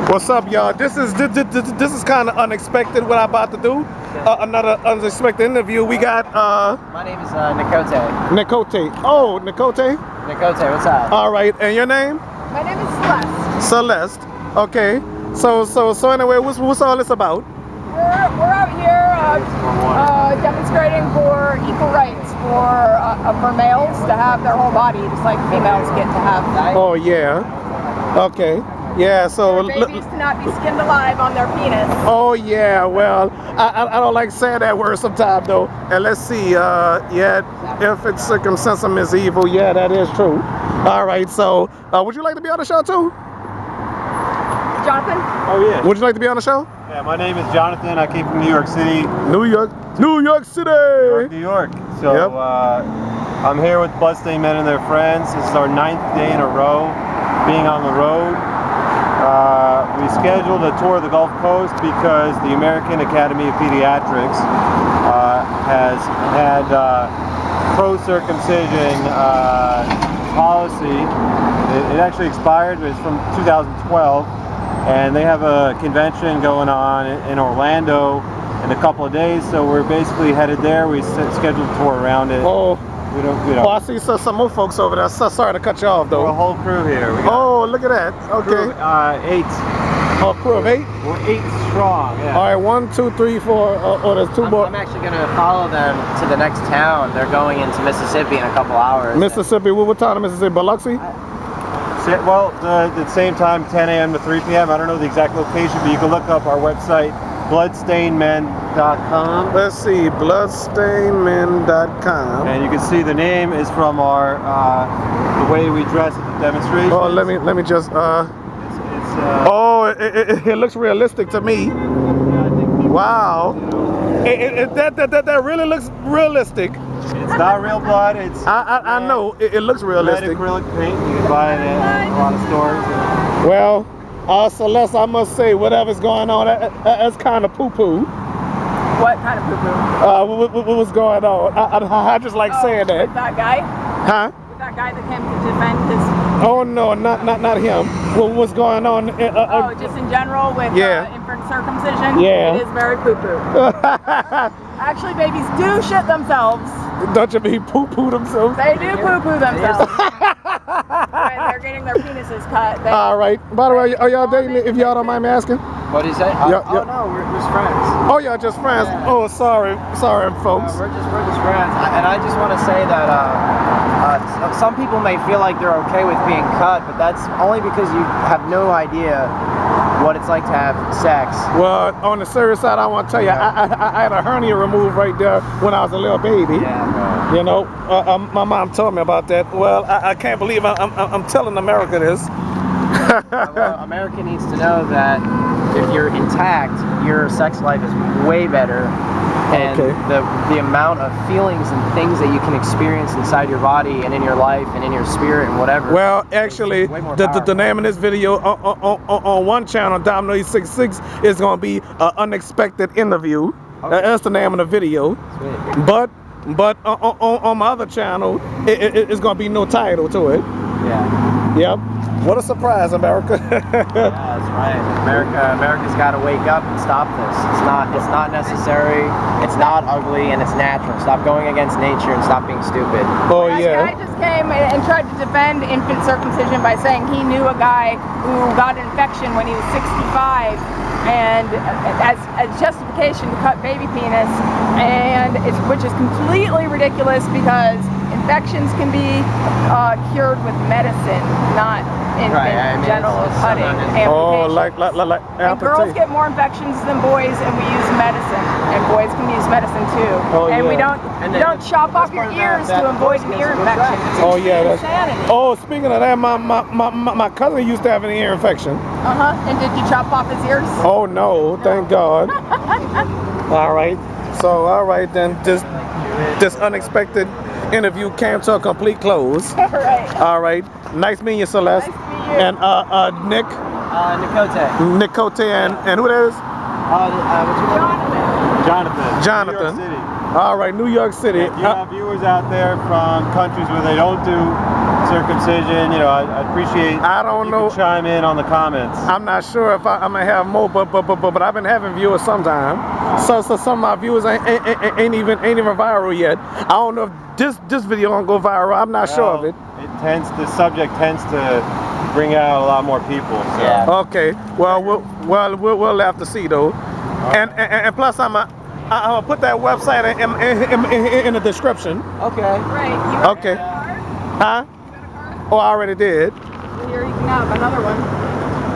What's up, y'all? This is kind of unexpected what I'm about to do. Another unexpected interview. We got My name is Nikote. Nikote. Oh, Nikote. Nikote, what's up? All right, and your name? My name is Celeste. Celeste. Okay. So anyway, what's all this about? We're out here demonstrating for equal rights for males to have their whole body, just like females get to have. Oh yeah. Okay. Yeah. So babies cannot be skinned alive on their penis. Oh yeah. Well, I don't like saying that word sometimes though. And let's see. Yeah. If it's circumcision is evil, yeah, that is true. All right. So would you like to be on the show too? Jonathan? Oh yeah. Would you like to be on the show? Yeah, my name is Jonathan. I came from New York City. New York City. New York. So Yep. I'm here with Bloodstained Men and their friends. This is our 9th day in a row being on the road. We scheduled a tour of the Gulf Coast because the American Academy of Pediatrics has had pro-circumcision policy. It actually expired, but it's from 2012. And they have a convention going on in Orlando in a couple of days, so we're basically headed there. We scheduled a tour around it. Oh, we don't. Oh, I see some more folks over there. So sorry to cut you off, though. We're a whole crew here. We got oh, look at that. Okay. crew, 8. Oh, crew of 8? We're 8 strong. Yeah. All right, 1, 2, 3, 4. Oh, there's 2 more. I'm actually going to follow them to the next town. They're going into Mississippi in a couple hours. Mississippi. What town in Mississippi? Biloxi? Well, the same time, 10 a.m. to 3 p.m. I don't know the exact location, but you can look up our website, bloodstainedmen.com. Let's see, bloodstainedmen.com. And you can see the name is from our the way we dress at the demonstration. Oh, let me just. Oh, it looks realistic to me. Wow. That really looks realistic. It's not real blood. It's I know it looks red realistic. acrylic paint. You can buy it at a lot of stores. Well, Celeste, I must say, whatever's going on, that's kind of poo-poo. What kind of poo-poo? What was going on? I just like saying that. With that guy? Huh? With that guy that came to defend his... Oh no, not him. What's going on? Just in general with infant circumcision? Yeah. It is very poo-poo. Actually, babies do shit themselves. Don't you mean poo-poo themselves? They do poo-poo themselves. When they're getting their penises cut. All right. By the way, are y'all dating, if y'all don't mind me asking? What do you say? Yeah, oh no, we're just friends. Oh, y'all just friends? Yeah. Oh, sorry, folks. We're just friends. And I just want to say that some people may feel like they're okay with being cut, but that's only because you have no idea what it's like to have sex. Well, on the serious side, I want to tell you, I had a hernia removed right there when I was a little baby. Yeah. You know, my mom told me about that. Well, I can't believe I'm telling America this. Well, America needs to know that if you're intact, your sex life is way better. And the amount of feelings and things that you can experience inside your body and in your life and in your spirit and whatever. Well, actually, the name of this video on one channel, dominoes01031, is going to be an unexpected interview. Okay. That's the name of the video. Sweet. But on my other channel, it's going to be no title to it. Yeah. Yep. What a surprise, America. Yeah, that's right. America's got to wake up and stop this. It's not necessary. It's not ugly, and it's natural. Stop going against nature and stop being stupid. Oh This guy just came and tried to defend infant circumcision by saying he knew a guy who got an infection when he was 65, and as justification to cut baby penis, which is completely ridiculous because infections can be cured with medicine, not genital cutting. Oh, like and girls get more infections than boys, and we use medicine, and boys can use medicine too. Oh, and yeah. we don't chop off your ears to avoid an ear infection. Oh yeah, that's insanity. Oh, speaking of that, my cousin used to have an ear infection. And did you chop off his ears? Oh no, thank God. All right. So then this unexpected interview came to a complete close. All right. Nice meeting you, Celeste. Nice to meet you. And Nick. Nikote. Nikote and who that is? Jonathan. New York City. All right, New York City. If you have viewers out there from countries where they don't do circumcision. You know, I appreciate. I don't you know. can chime in on the comments. I'm not sure if I'm gonna have more, but I've been having viewers sometime. So some of my viewers ain't even viral yet. I don't know if this video gonna go viral. I'm not sure of it. The subject tends to bring out a lot more people. So. Yeah. Okay. Well, we'll have to see though. And plus I'll put that website in the description. Okay. Right. You got Okay. a card? Huh? You got a card? Oh, I already did. Here you can have another one.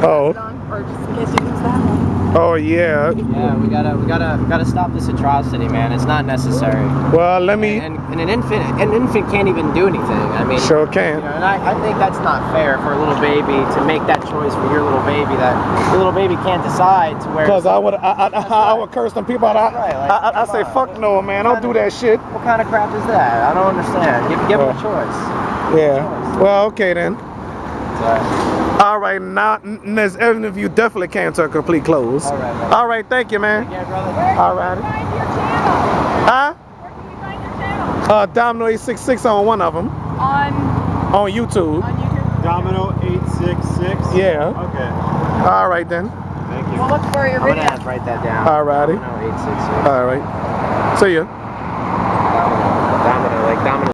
Oh. Or just in case you lose that one. Oh yeah. Yeah, we gotta stop this atrocity, man. It's not necessary. Well, let me. And an infant can't even do anything. I mean, Sure can. You know, and I think that's not fair for a little baby to make that choice for your little baby. That the little baby can't decide to where. Because I would curse them people out. I say fuck no, man. Don't do that shit. What kind of crap is that? I don't understand. Give them a choice. Yeah. Well, okay then. So, All right, now this interview definitely came to a complete close. all right, brother. All right, thank you, man. Yeah, brother. All right. Find your channel. Huh? Where can you find your channel? Domino 866 on one of them On YouTube. YouTube. Domino 866. Yeah. Okay. All right then. Thank you. We'll look for your I'm gonna video. have to write that down. All righty. Domino 866. All right. See ya. Domino, like domino.